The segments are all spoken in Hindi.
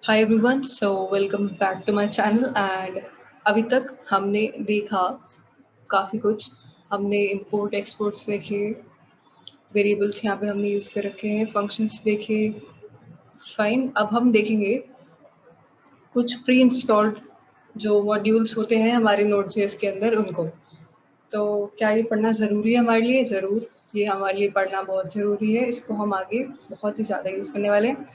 Hi everyone, so welcome back to my channel. And अभी तक हमने देखा काफ़ी कुछ। हमने इंपोर्ट एक्सपोर्ट्स देखे, वेरिएबल्स यहाँ पे हमने यूज़ कर रखे हैं, फंक्शंस देखे। फाइन, अब हम देखेंगे कुछ प्री इंस्टॉल्ड जो मॉड्यूल्स होते हैं हमारे नोड.जेएस के अंदर उनको। तो क्या ये पढ़ना ज़रूरी है हमारे लिए? ज़रूर, ये हमारे लिए पढ़ना बहुत ज़रूरी है। इसको हम आगे बहुत ही ज़्यादा यूज़ करने वाले हैं,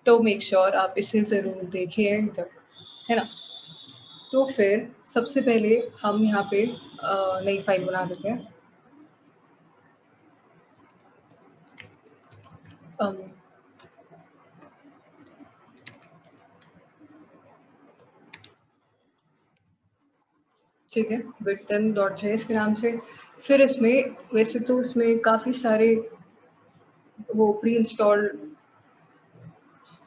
तो मेक श्योर आप इसे ज़रूर देखें एंड तक, है ना। तो फिर सबसे पहले हम यहाँ पे नई फाइल बना देते हैं। ठीक है, bit10.js के नाम से। फिर इसमें वैसे तो इसमें काफ़ी सारे वो प्री इंस्टॉल्ड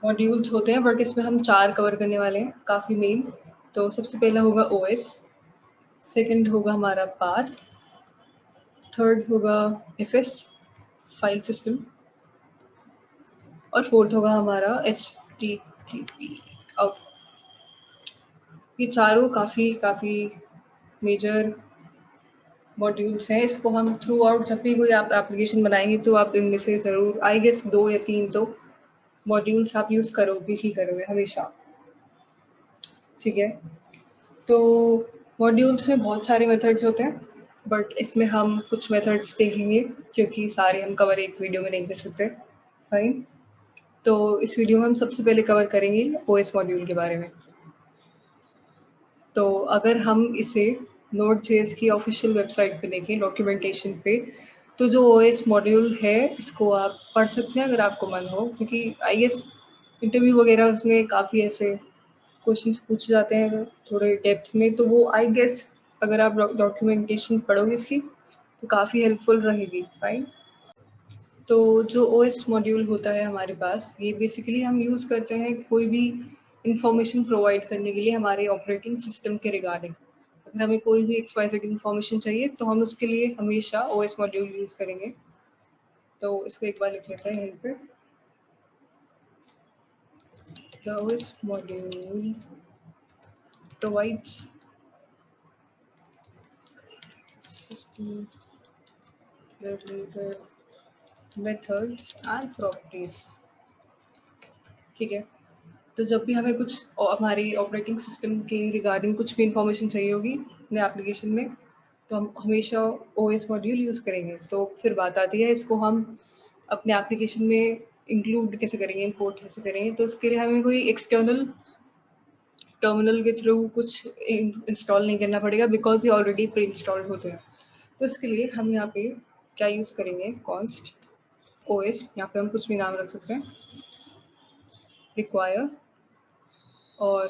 मॉड्यूल्स होते हैं, बट इसमें हम 4 कवर करने वाले हैं, काफ़ी मेन। तो सबसे पहला होगा OS, सेकंड होगा हमारा पाथ, थर्ड होगा FS फाइल सिस्टम, और फोर्थ होगा हमारा HTTP। ओके, ये चारों काफ़ी मेजर मॉड्यूल्स हैं। इसको हम थ्रू आउट जब भी कोई आप एप्लीकेशन बनाएंगे तो आप इनमें से ज़रूर, आई गेस 2 या 3 तो मॉड्यूल्स आप यूज़ करोगे ही करोगे हमेशा। ठीक है, तो मॉड्यूल्स में बहुत सारे मेथड्स होते हैं, बट इसमें हम कुछ मेथड्स देखेंगे क्योंकि सारे हम कवर एक वीडियो में नहीं कर सकते। फाइन, तो इस वीडियो में हम सबसे पहले कवर करेंगे OS मॉड्यूल के बारे में। तो अगर हम इसे नोड.जेएस की ऑफिशियल वेबसाइट पे देखें, डॉक्यूमेंटेशन पे, तो जो OS मॉड्यूल है इसको आप पढ़ सकते हैं अगर आपको मन हो, क्योंकि आई गेस इंटरव्यू वगैरह उसमें काफ़ी ऐसे क्वेश्चंस पूछे जाते हैं थोड़े डेप्थ में, तो वो आई गेस अगर आप डॉक्यूमेंटेशन पढ़ोगे इसकी तो काफ़ी हेल्पफुल रहेगी। फाइन, तो जो OS मॉड्यूल होता है हमारे पास, ये बेसिकली हम यूज़ करते हैं कोई भी इंफॉर्मेशन प्रोवाइड करने के लिए हमारे ऑपरेटिंग सिस्टम के रिगार्डिंग। अगर हमें कोई भी XYZ इंफॉर्मेशन चाहिए तो हम उसके लिए हमेशा OS मॉड्यूल यूज़ करेंगे। तो इसको एक बार लिख लेते हैं यहीं पे। The OS module provides system related methods and properties। ठीक है, तो जब भी हमें कुछ हमारी ऑपरेटिंग सिस्टम के रिगार्डिंग कुछ भी इंफॉर्मेशन चाहिए होगी अपने एप्लीकेशन में, तो हम हमेशा OS मॉड्यूल यूज़ करेंगे। तो फिर बात आती है इसको हम अपने एप्लीकेशन में इंक्लूड कैसे करेंगे, इंपोर्ट कैसे करेंगे। तो उसके लिए हमें कोई एक्सटर्नल टर्मिनल के थ्रू कुछ इंस्टॉल नहीं करना पड़ेगा, बिकॉज ये ऑलरेडी प्री इंस्टॉल्ड होते हैं। तो इसके लिए हम यहाँ पे क्या यूज़ करेंगे, कॉन्स्ट OS, यहाँ पे हम कुछ भी नाम रख सकते हैं, रिक्वायर और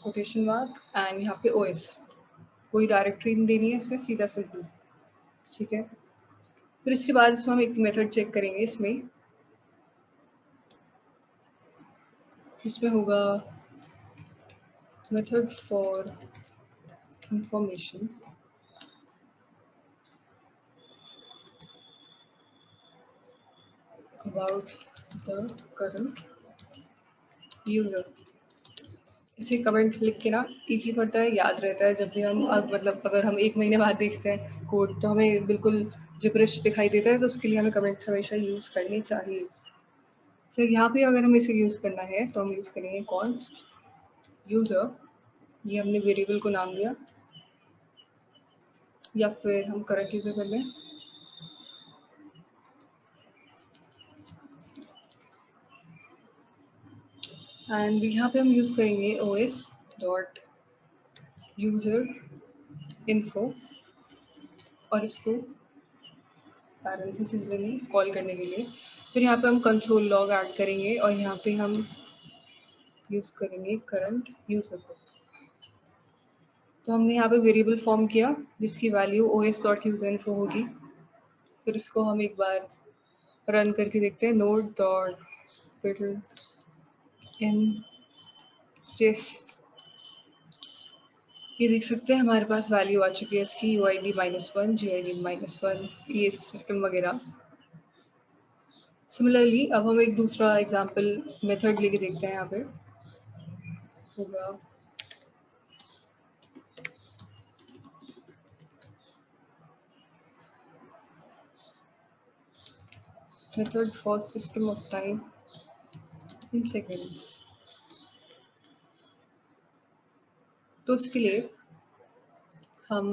कोटेशन मार्क एंड यहाँ पे OS। कोई डायरेक्टरी नहीं देनी है इसमें, सीधा सिंपल। ठीक है, फिर इसके बाद इसमें हम एक मेथड चेक करेंगे इसमें, जिसमें होगा method for information about the current user. इसे कमेंट लिख के ना इजी पड़ता है, याद रहता है। जब भी हम मतलब अगर हम 1 महीने बाद देखते हैं कोड तो हमें बिल्कुल जिब्रिश दिखाई देता है, तो उसके लिए हमें कमेंट्स हमेशा यूज़ करनी चाहिए। फिर यहाँ पे अगर हमें इसे यूज़ करना है तो हम यूज़ करेंगे कॉन्स्ट यूज़र, ये हमने वेरिएबल को नाम दिया, या फिर हम करंट यूज़र कर लें। एंड यहाँ पे हम यूज़ करेंगे OS डॉट यूज़र इन्फो, और इसको पैरेंथेसिस में कॉल करने के लिए। फिर यहाँ पे हम कंसोल लॉग ऐड करेंगे और यहाँ पे हम यूज़ करेंगे करंट यूज़र को। तो हमने यहाँ पे वेरिएबल फॉर्म किया जिसकी value OS dot user info होगी। फिर इसको हम एक बार रन करके देखते हैं, नोड डॉट बिल्ड इन जेस। ये देख सकते हैं हमारे पास वैल्यू आ चुकी है इसकी, UID -1, GID -1, ये सिस्टम वगैरह। सिमिलरली अब हम एक दूसरा एग्जाम्पल मेथड लेके देखते हैं यहाँ पे। होगा method for system of time in seconds. तो उसके लिए हम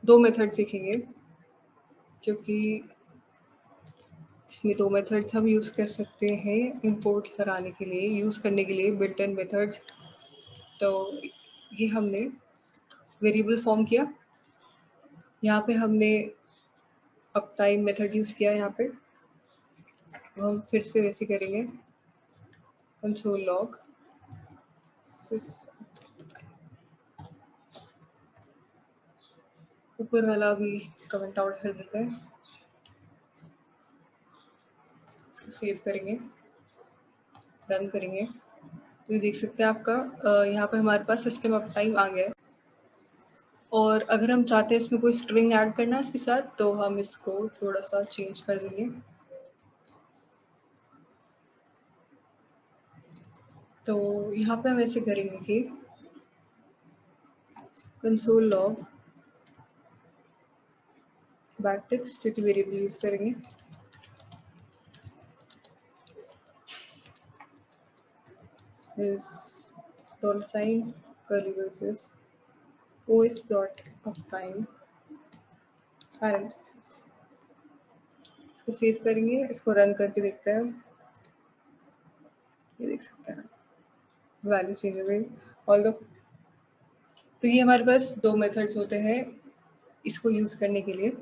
दो मेथड सीखेंगे, क्योंकि इसमें दो मेथड्स हम यूज़ कर सकते हैं इंपोर्ट कराने के लिए, यूज़ करने के लिए बिल्ट इन मेथड्स। तो ये हमने वेरिएबल फॉर्म किया, यहाँ पे हमने अप टाइम मेथड यूज़ किया यहाँ पे। हम फिर से वैसे करेंगे कंसोल लॉग ऊपर वाला भी कमेंट आउट कर देते हैं, इसको सेव करेंगे, रन करेंगे। तो ये देख सकते हैं आपका यहाँ पे हमारे पास सिस्टम ऑफ टाइम आ गया है। और अगर हम चाहते हैं इसमें कोई स्ट्रिंग ऐड करना इसके साथ, तो हम इसको थोड़ा सा चेंज कर देंगे। तो यहाँ पे हम ऐसे करेंगे कि कंसोल लॉग बैकटिक्स जो कि वेरिएबल यूज करेंगे, is $sign curly braces os dot uptime parenthesis। इसको सेव करेंगे, इसको रन करके देखते हैं। ये देख सकते हैं वैल्यू चेंज हो गई ऑल द। तो ये हमारे पास दो मेथड्स होते हैं इसको यूज करने के लिए।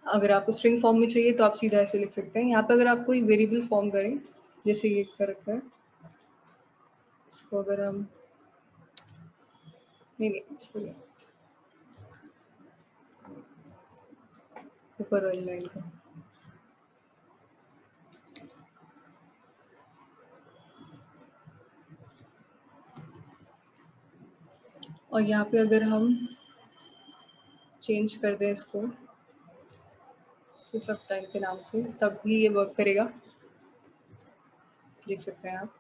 अगर आपको स्ट्रिंग फॉर्म में चाहिए तो आप सीधा ऐसे लिख सकते हैं। यहाँ पे अगर आप कोई वेरिएबल फॉर्म करें, जैसे ये कर रखा है, इसको अगर हम नहीं इसको ऊपर वाली लाइन का और यहाँ पे अगर हम चेंज कर दें इसको सब टाइम के नाम से, तब भी ये वर्क करेगा, देख सकते हैं आप।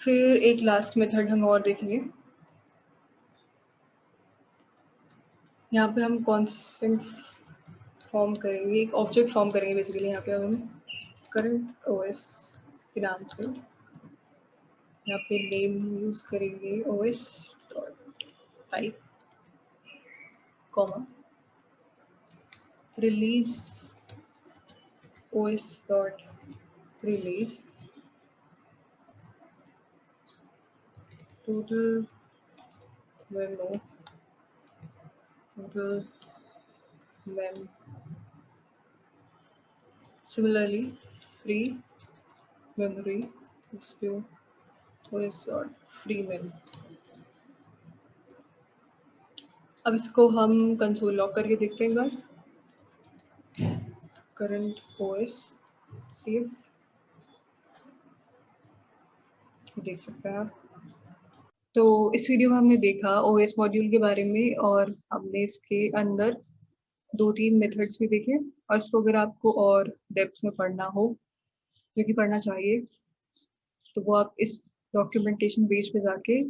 फिर एक लास्ट मेथड हम और देखेंगे। यहाँ पे हम कॉन्स्टेंट फॉर्म करेंगे, एक ऑब्जेक्ट फॉर्म करेंगे बेसिकली। यहाँ पे हम करंट ओएस के नाम से यहाँ पे नेम यूज करेंगे OS dot type comma release OS dot release total memo total mem similarly free memory is to OS dot free mem। अब इसको हम कंसोल लॉग करके देखते हैं एक बार। करंट ओएस सेव, देख सकते हैं आप। तो इस वीडियो में हमने देखा ओएस मॉड्यूल के बारे में, और हमने इसके अंदर 2-3 मेथड्स भी देखे। और इसको अगर आपको और डेप्थ में पढ़ना हो, जो कि पढ़ना चाहिए, तो वो आप इस डॉक्यूमेंटेशन पेज पे जाके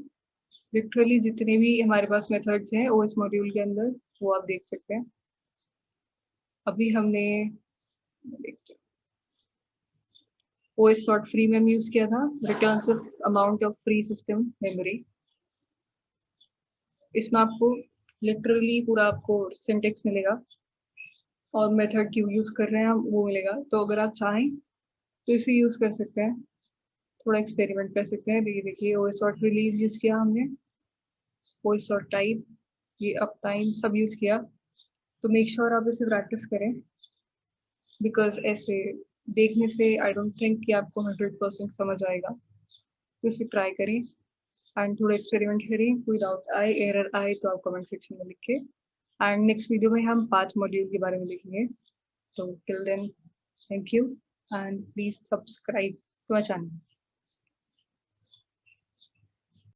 लिटरली जितने भी हमारे पास मेथड्स हैं ओएस मॉड्यूल के अंदर, वो आप देख सकते हैं। अभी हमने OS dot free ma'am use किया था, returns amount of free system memory. इसमें आपको लिटरली पूरा आपको सिंटेक्स मिलेगा और मेथड क्यों यूज कर रहे हैं हम वो मिलेगा। तो अगर आप चाहें तो इसे यूज कर सकते हैं, थोड़ा एक्सपेरिमेंट कर सकते हैं। ये देखिए OS डॉट रिलीज यूज किया हमने, OS डॉट टाइप, ये अप टाइम सब यूज किया। तो मेक श्योर आप इसे प्रैक्टिस करें, बिकॉज ऐसे देखने से आई डोंट थिंक कि आपको 100% समझ आएगा। तो इसे ट्राई करें एंड थोड़ा एक्सपेरिमेंट करें। कोई डाउट आए, एरर आए, तो आप कमेंट सेक्शन में लिखें। एंड नेक्स्ट वीडियो में हम 5 मॉड्यूल के बारे में देखेंगे। तो till then, thank you and please subscribe to my channel.